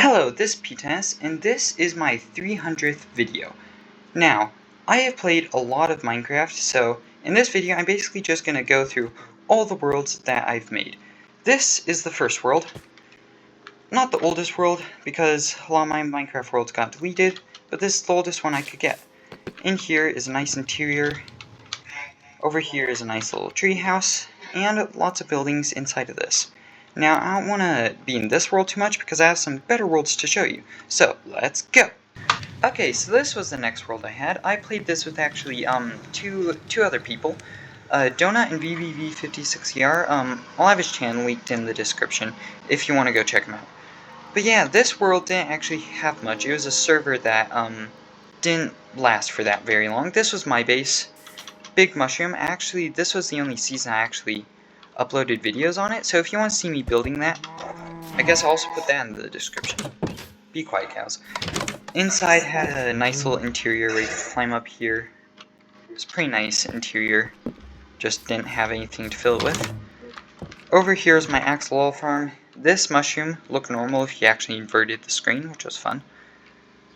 Hello, this is PTS, and this is my 300th video. Now, I have played a lot of Minecraft, so in this video I'm basically just going to go through all the worlds that I've made. This is the first world. Not the oldest world, because a lot of my Minecraft worlds got deleted, but this is the oldest one I could get. In here is a nice interior. Over here is a nice little tree house, and lots of buildings inside of this. Now, I don't want to be in this world too much because I have some better worlds to show you. So, let's go! Okay, so this was the next world I had. I played this with actually two other people. Donut and VVV56ER. I'll have his channel linked in the description if you want to go check him out. But yeah, this world didn't actually have much. It was a server that didn't last for that very long. This was my base. Big Mushroom. Actually, this was the only season I actually uploaded videos on it, so if you want to see me building that, I guess I'll also put that in the description. Be quiet, cows. Inside had a nice little interior where you could climb up here. It's a pretty nice interior, just didn't have anything to fill it with. Over here is my axolotl farm. This mushroom looked normal if you actually inverted the screen, which was fun.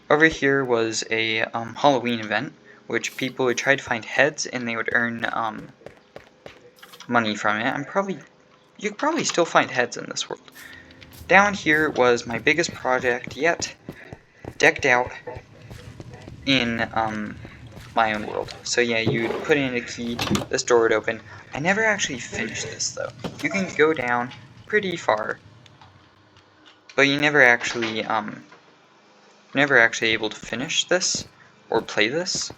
Over here was a Halloween event, which people would try to find heads and they would earn money from it. You could probably still find heads in this world. Down here was my biggest project yet, decked out in my own world. So yeah, you'd put in a key, this door would open. I never actually finished this though. You can go down pretty far, but you never actually able to finish this or play this.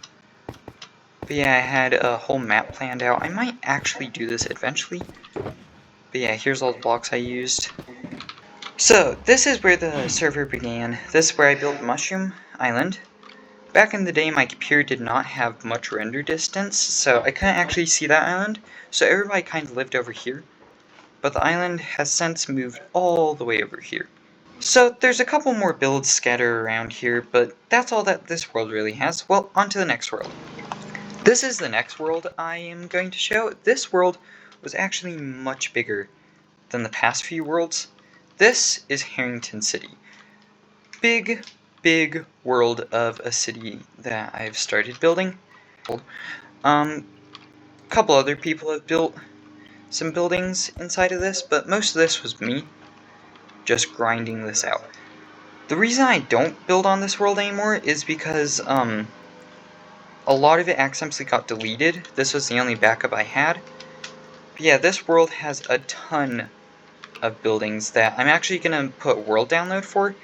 But yeah, I had a whole map planned out. I might actually do this eventually. But yeah, here's all the blocks I used. So, this is where the server began. This is where I built Mushroom Island. Back in the day, my computer did not have much render distance, so I couldn't actually see that island, so everybody kind of lived over here. But the island has since moved all the way over here. So, there's a couple more builds scattered around here, but that's all that this world really has. Well, on to the next world. This is the next world I am going to show. This world was actually much bigger than the past few worlds. This is Harrington City. Big world of a city that I've started building. A couple other people have built some buildings inside of this, but most of this was me just grinding this out. The reason I don't build on this world anymore is because a lot of it accidentally got deleted. This was the only backup I had. But yeah, this world has a ton of buildings that I'm actually going to put world download for.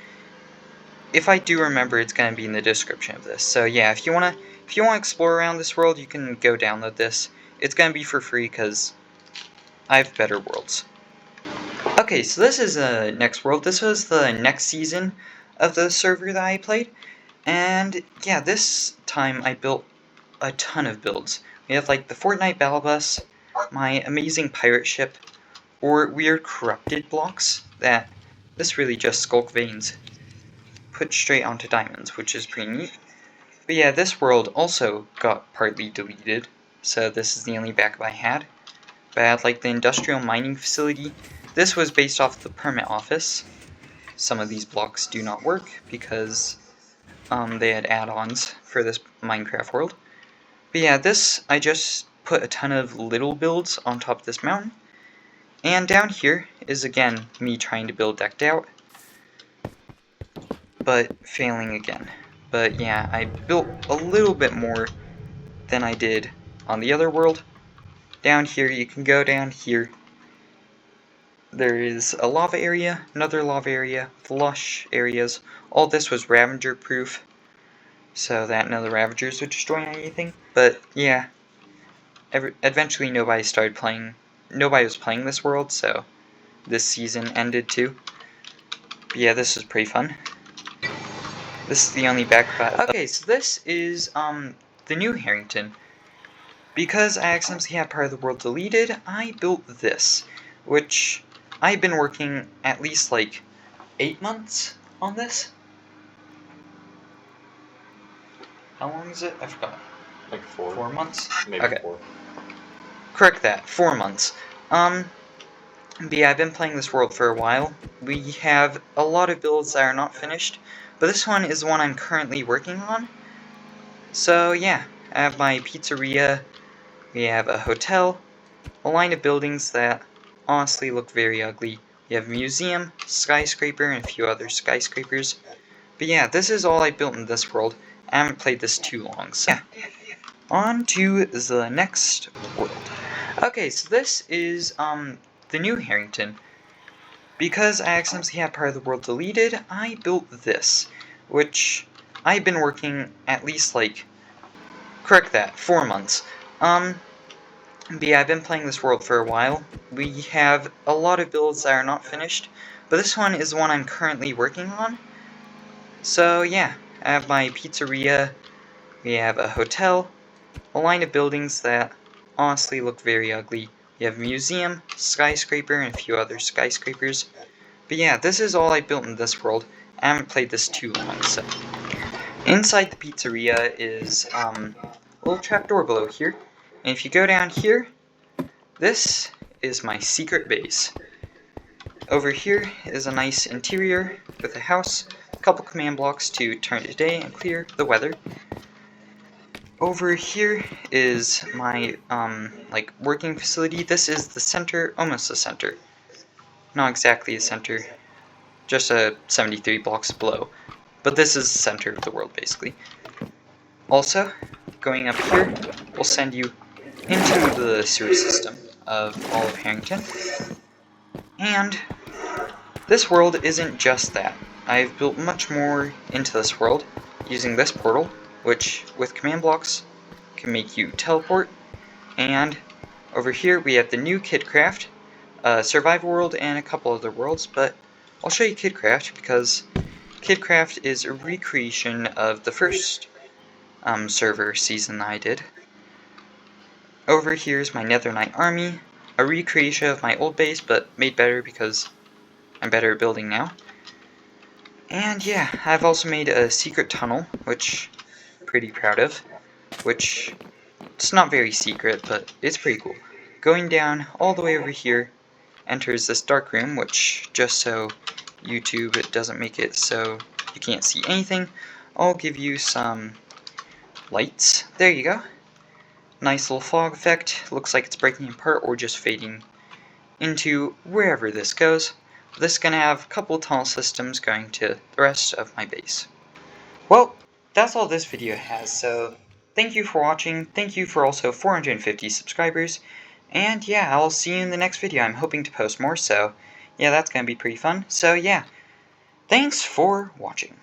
If I do remember, it's going to be in the description of this. So yeah, if you want to explore around this world, you can go download this. It's going to be for free because I have better worlds. Okay, so this is the next world. This was the next season of the server that I played. And yeah, this time I built a ton of builds. We have like the Fortnite Battle Bus, my amazing pirate ship, or weird corrupted blocks that this really just skulk veins put straight onto diamonds, which is pretty neat. But yeah, this world also got partly deleted, so this is the only backup I had. But I had like the industrial mining facility. This was based off the permit office. Some of these blocks do not work because they had add-ons for this Minecraft world. But yeah, this, I just put a ton of little builds on top of this mountain. And down here is again me trying to build decked out, but failing again. But yeah, I built a little bit more than I did on the other world. Down here, you can go down here. There is a lava area, another lava area, flush areas. All this was Ravager proof, so that none of the Ravagers would destroy anything. But yeah, eventually nobody was playing this world, so this season ended too. But yeah, this was pretty fun. This is the only backpack. Okay, so this is the new Harrington. Because I accidentally had part of the world deleted, I built this, which I've been working at least like 8 months on this. How long is it? I forgot. Like 4. 4 months? Maybe okay. 4. Correct that. 4 months. But yeah, I've been playing this world for a while. We have a lot of builds that are not finished, but this one is the one I'm currently working on. So yeah, I have my pizzeria, we have a hotel, a line of buildings that honestly look very ugly. We have a museum, skyscraper, and a few other skyscrapers. But yeah, this is all I built in this world. I haven't played this too long, so yeah. On to the next world. Okay, so this is the new Harrington. Because I accidentally had part of the world deleted, I built this, which I've been working at least correct that, 4 months. But yeah, I've been playing this world for a while. We have a lot of builds that are not finished, but this one is the one I'm currently working on. So yeah, I have my pizzeria, we have a hotel, a line of buildings that honestly look very ugly. We have a museum, skyscraper, and a few other skyscrapers. But yeah, this is all I built in this world. I haven't played this too long, so. Inside the pizzeria is a little trapdoor below here. And if you go down here, this is my secret base. Over here is a nice interior with a house, a couple command blocks to turn to day and clear the weather. Over here is my working facility. This is the center, almost the center. Not exactly the center, just 73 blocks below. But this is the center of the world, basically. Also, going up here will send you into the sewer system of all of Harrington. And this world isn't just that. I've built much more into this world using this portal, which with command blocks can make you teleport. And over here we have the new Kidcraft, Survival World, and a couple other worlds, but I'll show you Kidcraft because Kidcraft is a recreation of the first server season that I did. Over here is my Nether Knight army, a recreation of my old base, but made better because I'm better at building now. And yeah, I've also made a secret tunnel, which I'm pretty proud of, which it's not very secret, but it's pretty cool. Going down all the way over here enters this dark room, which just so YouTube doesn't make it so you can't see anything, I'll give you some lights. There you go. Nice little fog effect. Looks like it's breaking apart or just fading into wherever this goes. This is going to have a couple tunnel systems going to the rest of my base. Well, that's all this video has, so thank you for watching. Thank you for also 450 subscribers. And yeah, I'll see you in the next video. I'm hoping to post more, so yeah, that's going to be pretty fun. So yeah, thanks for watching.